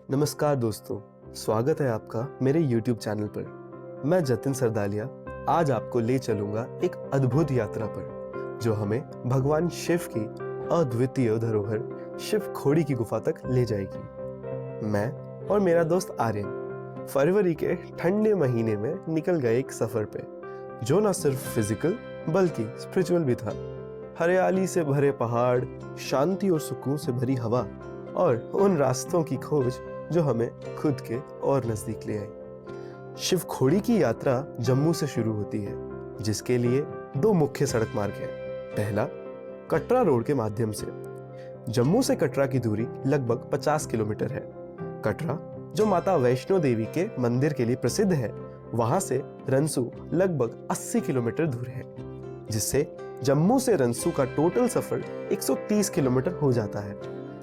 नमस्कार दोस्तों, स्वागत है आपका मेरे YouTube चैनल पर। मैं जतिन सरदालिया आज आपको ले चलूंगा एक अद्भुत यात्रा पर जो हमें भगवान शिव की अद्वितीय धरोहर शिव खोड़ी की गुफा तक ले जाएगी। मैं और मेरा दोस्त आर्यन फरवरी के ठंडे महीने में निकल गए एक सफर पे जो न सिर्फ फिजिकल बल्कि स्पिरिचुअल भी था। हरियाली से भरे पहाड़, शांति और सुकून से भरी हवा और उन रास्तों की खोज जो हमें खुद के और नजदीक ले आई। शिव खोड़ी की यात्रा जम्मू से शुरू होती है, जिसके लिए दो मुख्य सड़क मार्ग हैं। पहला, कटरा रोड के माध्यम से। जम्मू से कटरा की दूरी लगभग 50 किलोमीटर है। कटरा, जो माता वैष्णो देवी के मंदिर के लिए प्रसिद्ध है, वहां से रनसू लगभग 80 किलोमीटर दूर है, जिससे जम्मू से रनसू का टोटल सफर 130 किलोमीटर हो जाता है।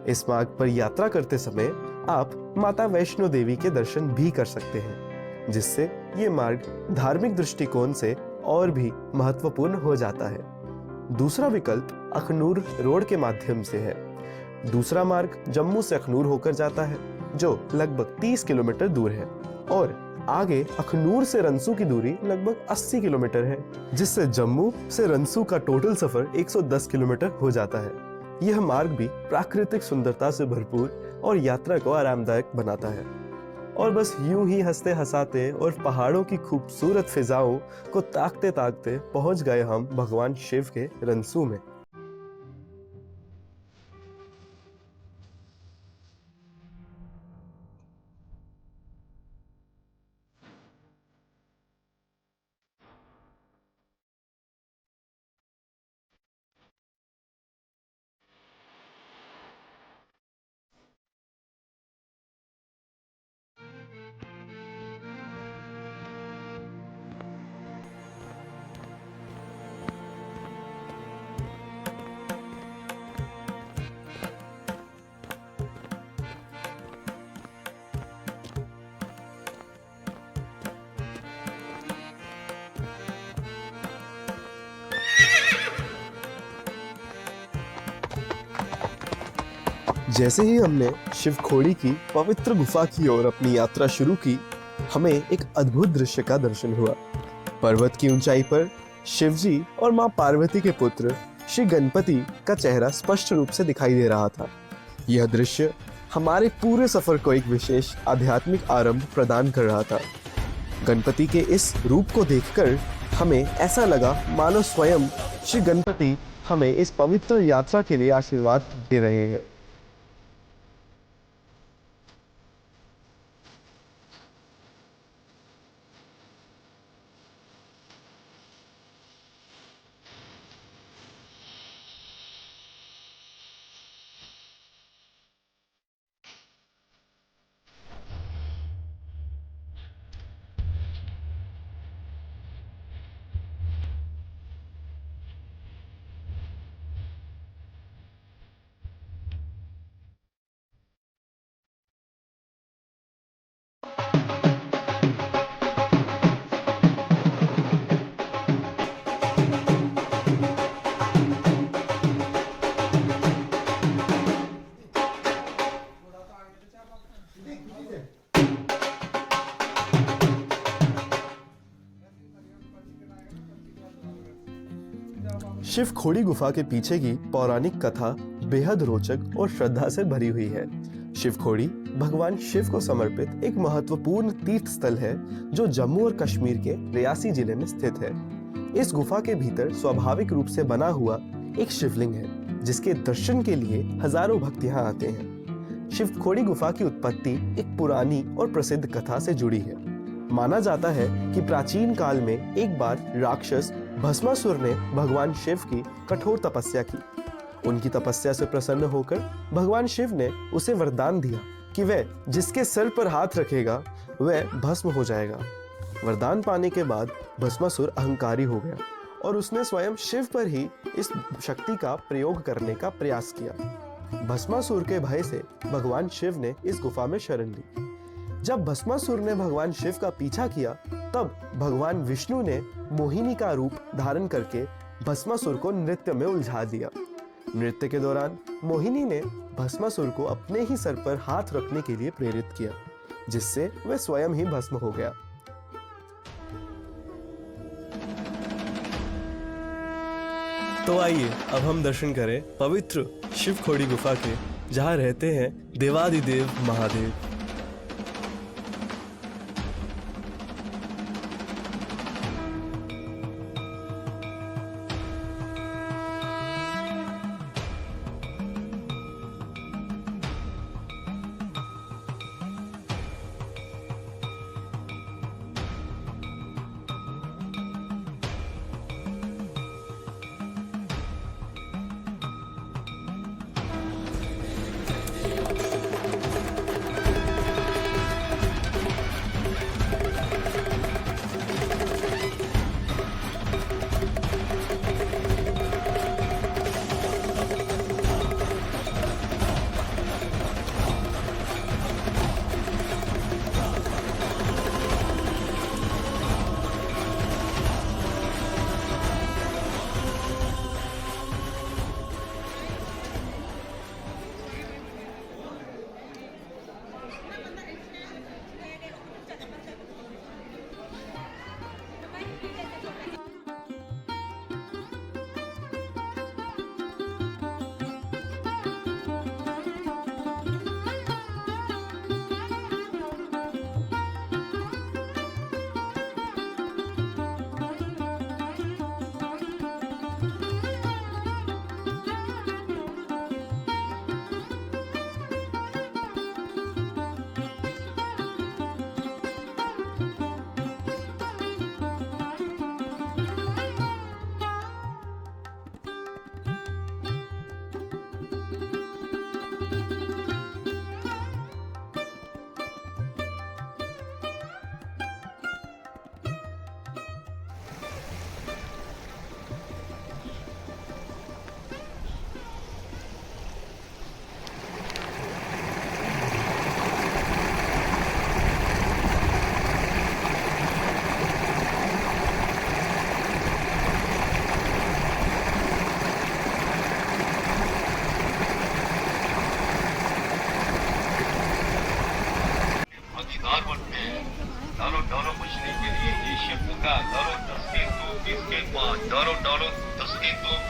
इस मार्ग पर यात्रा करते समय आप माता वैष्णो देवी के दर्शन भी कर सकते हैं, जिससे ये मार्ग धार्मिक दृष्टिकोण से और भी महत्वपूर्ण हो जाता है। दूसरा विकल्प अखनूर रोड के माध्यम से है। दूसरा मार्ग जम्मू से अखनूर होकर जाता है, जो लगभग 30 किलोमीटर दूर है, और आगे अखनूर से रनसू की दूरी लगभग 80 किलोमीटर है, जिससे जम्मू से रनसू का टोटल सफर 110 किलोमीटर हो जाता है। यह मार्ग भी प्राकृतिक सुंदरता से भरपूर और यात्रा को आरामदायक बनाता है। और बस यूं ही हंसते हंसाते और पहाड़ों की खूबसूरत फिजाओं को ताकते ताकते पहुंच गए हम भगवान शिव के रनसू में। जैसे ही हमने शिव खोड़ी की पवित्र गुफा की ओर अपनी यात्रा शुरू की, हमें एक अद्भुत दृश्य का दर्शन हुआ। पर्वत की ऊंचाई पर शिवजी और मां पार्वती के पुत्र श्री गणपति का चेहरा स्पष्ट रूप से दिखाई दे रहा था। यह दृश्य हमारे पूरे सफर को एक विशेष आध्यात्मिक आरंभ प्रदान कर रहा था। गणपति के इस रूप को देखकर हमें ऐसा लगा मानो स्वयं श्री गणपति हमें इस पवित्र यात्रा के लिए आशीर्वाद दे रहे हैं। शिव खोड़ी गुफा के पीछे की पौराणिक कथा बेहद रोचक और श्रद्धा से भरी हुई है। शिव खोड़ी भगवान शिव को समर्पित एक महत्वपूर्ण तीर्थ स्थल है जो जम्मू और कश्मीर के रियासी जिले में स्थित है। इस गुफा के भीतर स्वाभाविक रूप से बना हुआ एक शिवलिंग है, जिसके दर्शन के लिए हजारों भक्त यहाँ आते हैं। शिव खोड़ी गुफा की उत्पत्ति एक पुरानी और प्रसिद्ध कथा से जुड़ी है। माना जाता है कि प्राचीन काल में एक बार राक्षस भस्मासुर ने भगवान शिव की कठोर तपस्या की। उनकी तपस्या से प्रसन्न होकर भगवान शिव ने उसे वरदान दिया कि वह जिसके सिर पर हाथ रखेगा वह भस्म हो जाएगा। वरदान पाने के बाद भस्मासुर अहंकारी हो गया और उसने स्वयं शिव पर ही इस शक्ति का प्रयोग करने का प्रयास किया। भस्मासुर के भय से भगवान शिव ने इस गुफा में शरण ली। जब भस्मासुर ने भगवान शिव का पीछा किया, तब भगवान विष्णु ने मोहिनी का रूप धारण करके भस्मासुर को नृत्य में उलझा दिया। नृत्य के दौरान मोहिनी ने भस्मासुर को अपने ही सर पर हाथ रखने के लिए प्रेरित किया, जिससे वह स्वयं ही भस्म हो गया। तो आइए अब हम दर्शन करें पवित्र शिवखोड़ी गुफा के, जहां रहते हैं देवादिदेव महादेव। डॉलर पूछने के लिए ये शिफ्ट का डॉलर 10 के 5 डॉलर 10 के 2।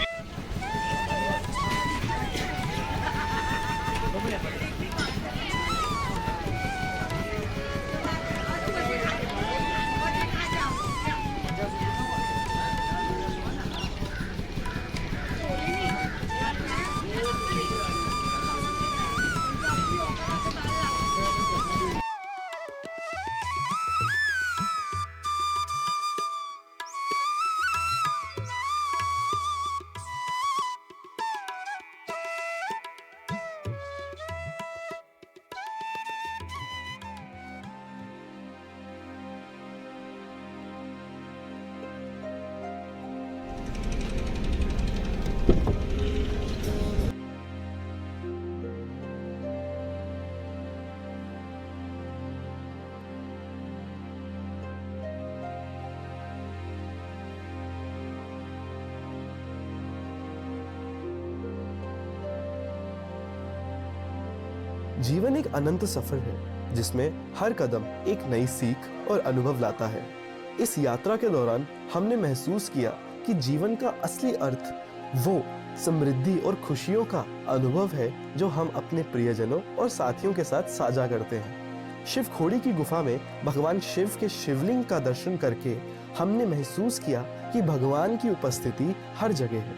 जीवन एक अनंत सफर है, जिसमें हर कदम एक नई सीख और अनुभव लाता है। इस यात्रा के दौरान हमने महसूस किया कि जीवन का असली अर्थ वो समृद्धि और खुशियों का अनुभव है जो हम अपने प्रियजनों और साथियों के साथ साझा करते हैं। शिवखोड़ी की गुफा में भगवान शिव के शिवलिंग का दर्शन करके हमने महसूस किया कि भगवान की उपस्थिति हर जगह है,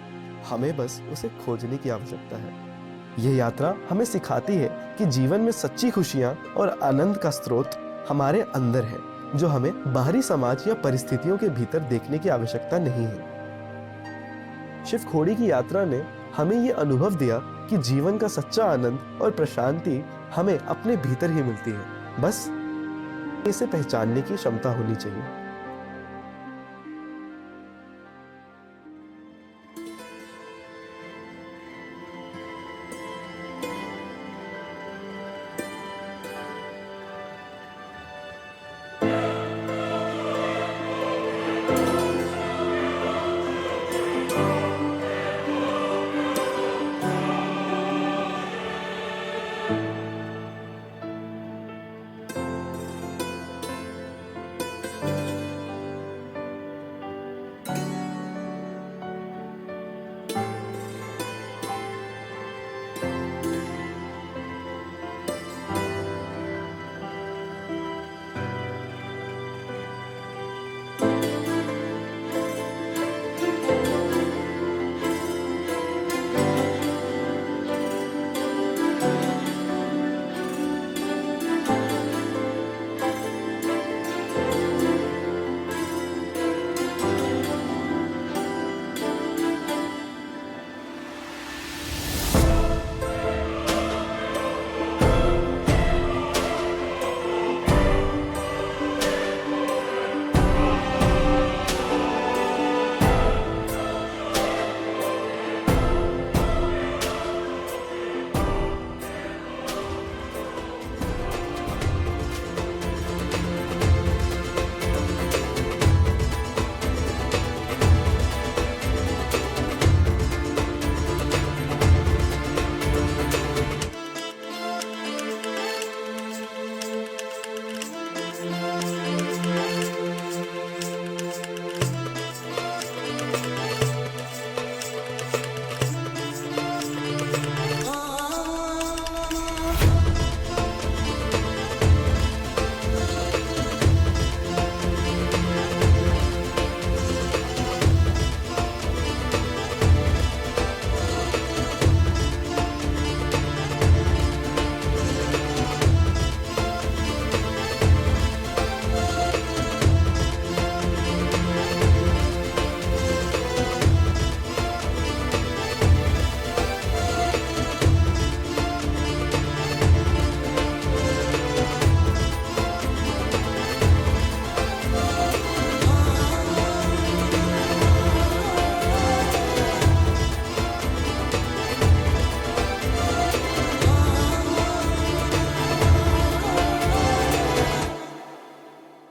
हमें बस उसे खोजने की आवश्यकता है। यह यात्रा हमें सिखाती है कि जीवन में सच्ची खुशियां और आनंद का स्रोत हमारे अंदर है, जो हमें बाहरी समाज या परिस्थितियों के भीतर देखने की आवश्यकता नहीं है। शिवखोड़ी की यात्रा ने हमें यह अनुभव दिया कि जीवन का सच्चा आनंद और प्रशांति हमें अपने भीतर ही मिलती है, बस इसे पहचानने की क्षमता होनी चाहिए।